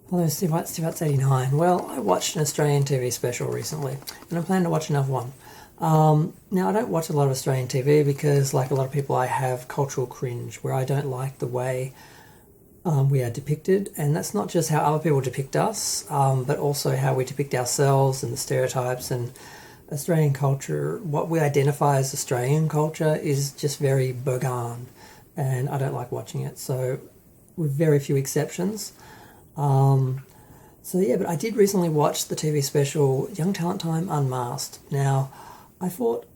Hello, Steve 89. Well, I watched an Australian TV special recently, and I'm planning to watch another one. Now, I don't watch a lot of Australian TV because, like a lot of people, I have cultural cringe, where I don't like the way we are depicted, and that's not just how other people depict us, but also how we depict ourselves and the stereotypes and Australian culture. What we identify as Australian culture is just very bogan, and I don't like watching it. So, with very few exceptions. But I did recently watch the TV special Young Talent Time Unmasked. Now, I thought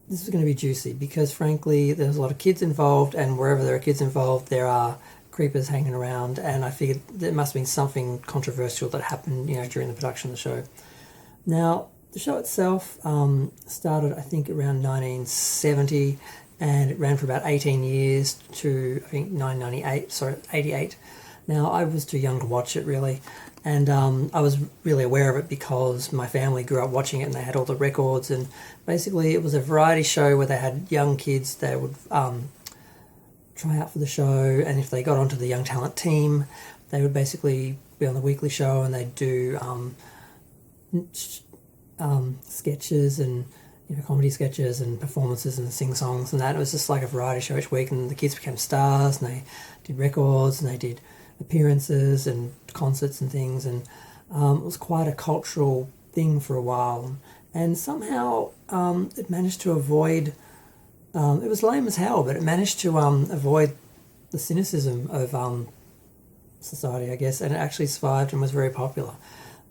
this was going to be juicy because, frankly, there's a lot of kids involved, and wherever there are kids involved, there are creepers hanging around, and I figured there must have been something controversial that happened, during the production of the show. Now, the show itself started, I think, around 1970, and it ran for about 18 years to, I think, 88. Now, I was too young to watch it, really, and I was really aware of it because my family grew up watching it and they had all the records, and basically it was a variety show where they had young kids that would try out for the show, and if they got onto the Young Talent team, they would basically be on the weekly show and they'd do sketches and comedy sketches and performances and sing songs and that. It was just like a variety show each week, and the kids became stars and they did records and they did appearances and concerts and things, and it was quite a cultural thing for a while, and somehow it managed to avoid, it was lame as hell, but it managed to avoid the cynicism of society, I guess, and it actually survived and was very popular.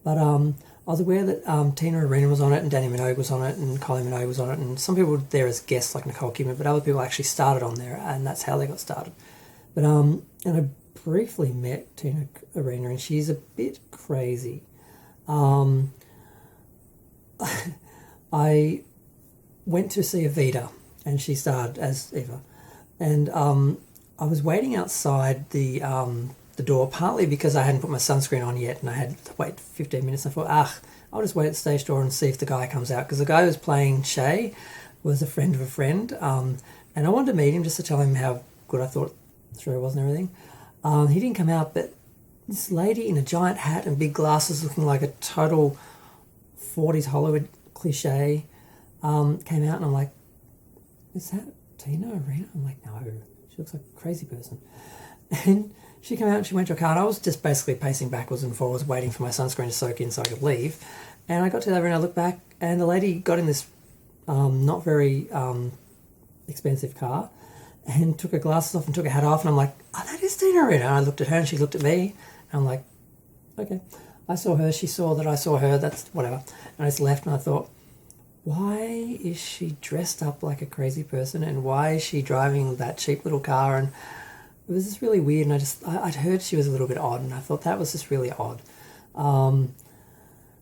But I was aware that Tina Arena was on it, and Dannie Minogue was on it, and Kylie Minogue was on it, and some people were there as guests like Nicole Kidman, but other people actually started on there, and that's how they got started. But and I briefly met Tina Arena, and she's a bit crazy. I went to see Evita, and she starred as Eva, and I was waiting outside the door, partly because I hadn't put my sunscreen on yet, and I had to wait 15 minutes. I thought, I'll just wait at the stage door and see if the guy comes out, because the guy who was playing Shay was a friend of a friend, and I wanted to meet him just to tell him how good I thought the show was and everything. He didn't come out, but this lady in a giant hat and big glasses looking like a total 40s Hollywood cliche came out, and I'm like, is that Tina Arena? I'm like, no, she looks like a crazy person. And she came out and she went to a car, and I was just basically pacing backwards and forwards waiting for my sunscreen to soak in so I could leave. And I got to the and I looked back, and the lady got in this not very expensive car and took her glasses off and took her hat off, and I'm like, that is Tina Arena. And I looked at her and she looked at me, and I'm like, okay. I saw her, she saw that I saw her, that's whatever. And I just left, and I thought, why is she dressed up like a crazy person, and why is she driving that cheap little car? And it was just really weird, and I'd heard she was a little bit odd, and I thought that was just really odd.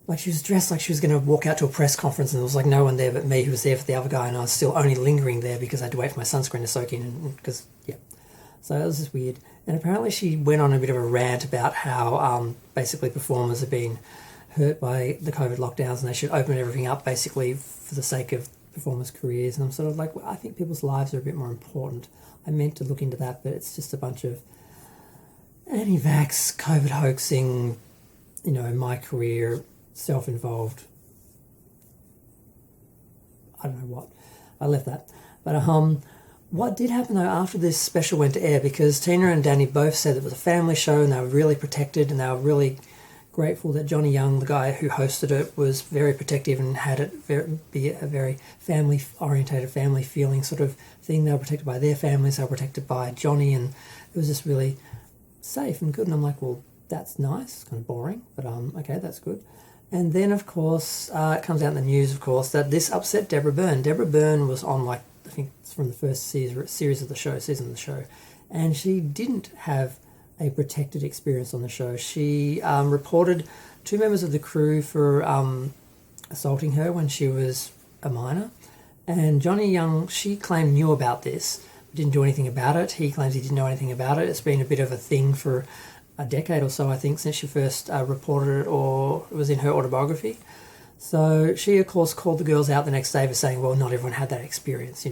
Like she was dressed like she was going to walk out to a press conference, and there was like no one there but me who was there for the other guy, and I was still only lingering there because I had to wait for my sunscreen to soak in, so it was just weird. And apparently she went on a bit of a rant about how basically performers have been hurt by the COVID lockdowns, and they should open everything up basically for the sake of performers' careers. And I'm sort of like, well, I think people's lives are a bit more important. I meant to look into that, but it's just a bunch of anti-vax, COVID hoaxing, my career, self-involved, I don't know what. I left that. But what did happen though after this special went to air, because Tina and Danny both said it was a family show and they were really protected, and they were really grateful that Johnny Young, the guy who hosted it, was very protective and had it be a very family-orientated, family-feeling sort of thing. They were protected by their families, they were protected by Johnny, and it was just really safe and good. And I'm like, well, that's nice. It's kind of boring, but okay, that's good. And then, of course, it comes out in the news, of course, that this upset Debra Bryne. Debra Bryne was on, I think it's from the first season of the show, and she didn't have a protected experience on the show. She reported 2 members of the crew for assaulting her when she was a minor, and Johnny Young, she claimed, knew about this, didn't do anything about it. He claims he didn't know anything about it. It's been a bit of a thing for a decade or so, I think, since she first reported it, or it was in her autobiography. So she, of course, called the girls out the next day for saying, well, not everyone had that experience,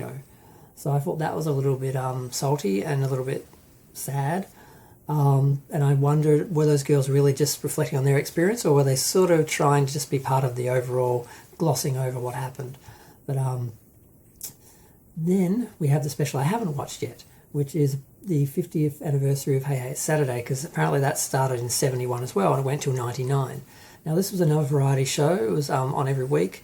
So I thought that was a little bit salty and a little bit sad. And I wondered, were those girls really just reflecting on their experience, or were they sort of trying to just be part of the overall glossing over what happened? But then we have the special I haven't watched yet, which is the 50th anniversary of Hey Hey It's Saturday, because apparently that started in 71 as well, and it went till 99. Now, this was another variety show. It was on every week.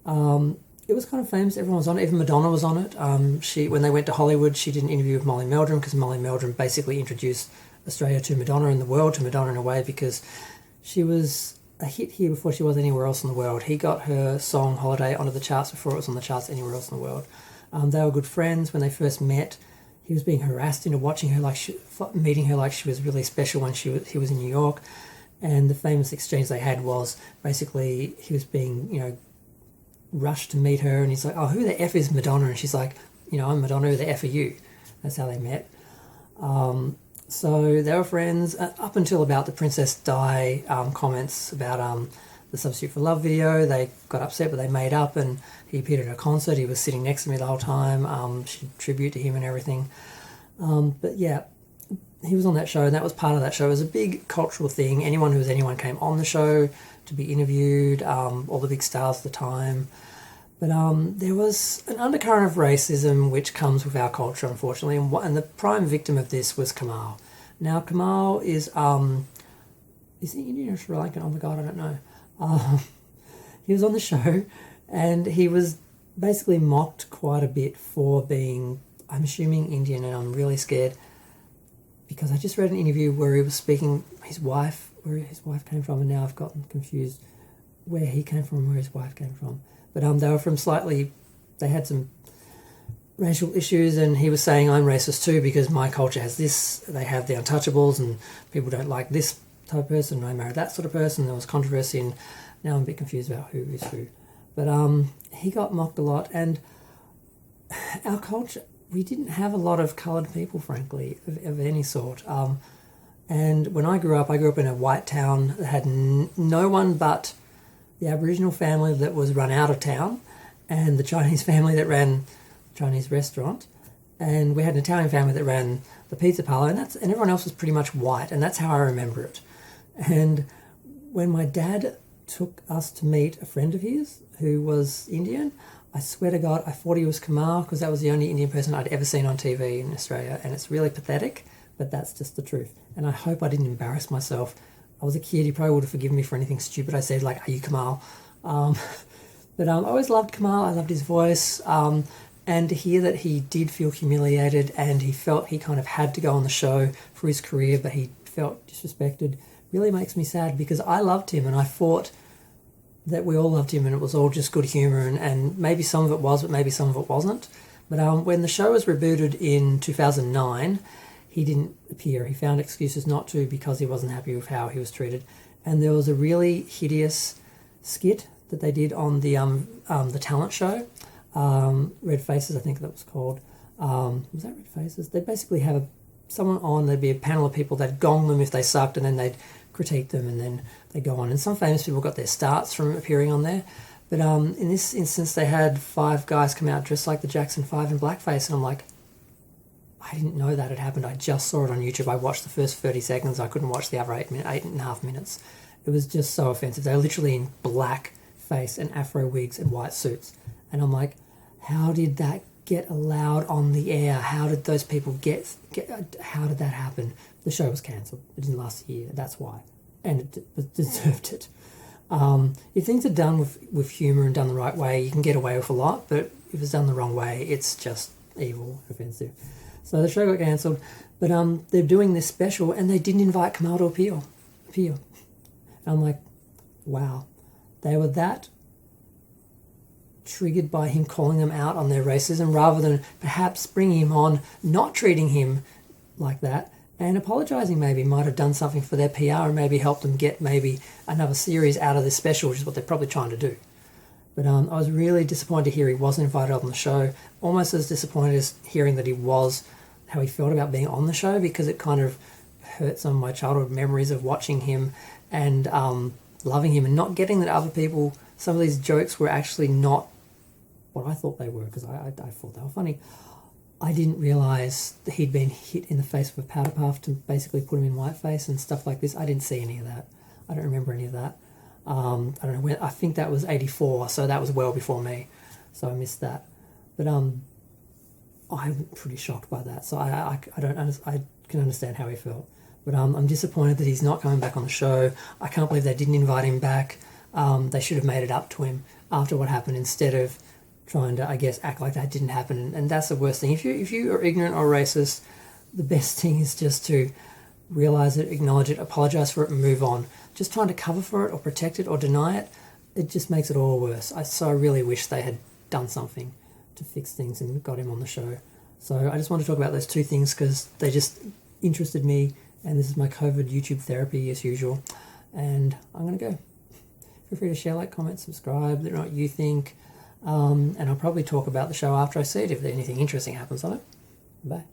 It was kind of famous. Everyone was on it. Even Madonna was on it. When they went to Hollywood, she did an interview with Molly Meldrum, because Molly Meldrum basically introduced Australia to Madonna and the world to Madonna in a way, because she was a hit here before she was anywhere else in the world. He got her song Holiday onto the charts before it was on the charts anywhere else in the world. They were good friends when they first met. He was being harassed into watching her meeting her like she was really special when he was in New York. And the famous exchange they had was basically he was being, rushed to meet her, and he's like, "Oh, who the F is Madonna?" And she's like, "I'm Madonna, who the F are you?" That's how they met. So they were friends up until about the Princess Di comments about the Substitute for Love video. They got upset, but they made up, and he appeared at her concert. He was sitting next to me the whole time. She did tribute to him and everything. But yeah, he was on that show, and that was part of that show. It was a big cultural thing. Anyone came on the show to be interviewed, all the big stars at the time. But there was an undercurrent of racism which comes with our culture, unfortunately, and the prime victim of this was Kamahl. Now, Kamahl is he Indian or Sri Lankan? Oh my God, I don't know. He was on the show, and he was basically mocked quite a bit for being, I'm assuming, Indian, and I'm really scared because I just read an interview where he was speaking where his wife came from, and now I've gotten confused where he came from and where his wife came from. But they were from they had some racial issues, and he was saying, I'm racist too because my culture has this, they have the untouchables, and people don't like this type of person, and I married that sort of person. There was controversy, and now I'm a bit confused about who is who. But he got mocked a lot, and our culture, we didn't have a lot of coloured people, frankly, of any sort. And when I grew up in a white town that had no one but the Aboriginal family that was run out of town, and the Chinese family that ran the Chinese restaurant, and we had an Italian family that ran the pizza parlour, and everyone else was pretty much white, and that's how I remember it. And when my dad took us to meet a friend of his who was Indian, I swear to God, I thought he was Kamahl because that was the only Indian person I'd ever seen on TV in Australia, and it's really pathetic, but that's just the truth. And I hope I didn't embarrass myself. I was a kid, he probably would have forgiven me for anything stupid I said, like, "Are you Kamahl?" But I always loved Kamahl. I loved his voice. And to hear that he did feel humiliated and he felt he kind of had to go on the show for his career, but he felt disrespected, really makes me sad because I loved him and I thought that we all loved him and it was all just good humour, and maybe some of it was, but maybe some of it wasn't. But when the show was rebooted in 2009, he didn't appear. He found excuses not to because he wasn't happy with how he was treated. And there was a really hideous skit that they did on the talent show, Red Faces, I think that was called. Was that Red Faces? They'd basically have someone on, there'd be a panel of people, they'd gong them if they sucked, and then they'd critique them, and then they'd go on. And some famous people got their starts from appearing on there. But in this instance, they had 5 guys come out dressed like the Jackson 5 in blackface, and I'm like, I didn't know that had happened. I just saw it on YouTube. I watched the first 30 seconds. I couldn't watch the other 8.5 minutes. It was just so offensive. They were literally in black face and afro wigs and white suits. And I'm like, how did that get allowed on the air? How did those people how did that happen? The show was cancelled. It didn't last a year. That's why. And it deserved it. If things are done with humour and done the right way, you can get away with a lot. But if it's done the wrong way, it's just evil, offensive. So the show got cancelled, but they're doing this special, and they didn't invite Kamahl to appear. And I'm like, wow, they were that triggered by him calling them out on their racism, rather than perhaps bringing him on, not treating him like that, and apologising. Maybe might have done something for their PR and maybe helped them get maybe another series out of this special, which is what they're probably trying to do. But I was really disappointed to hear he wasn't invited on the show. Almost as disappointed as hearing that how he felt about being on the show, because it kind of hurt some of my childhood memories of watching him and loving him, and not getting that other people, some of these jokes were actually not what I thought they were, because I thought they were funny. I didn't realise that he'd been hit in the face with a powder puff to basically put him in whiteface and stuff like this. I didn't see any of that. I don't remember any of that. I don't know when. I think that was 84, so that was well before me. So I missed that. But I'm pretty shocked by that. So I can understand how he felt. But I'm disappointed that he's not coming back on the show. I can't believe they didn't invite him back. They should have made it up to him after what happened instead of trying to, I guess, act like that didn't happen. And that's the worst thing. If you are ignorant or racist, the best thing is just to realise it, acknowledge it, apologise for it, and move on. Just trying to cover for it or protect it or deny it, it just makes it all worse. So I really wish they had done something to fix things and got him on the show. So I just want to talk about those two things because they just interested me, and this is my COVID YouTube therapy as usual. And I'm going to go. Feel free to share, like, comment, subscribe, let me know what you think. And I'll probably talk about the show after I see it if anything interesting happens on it. Bye.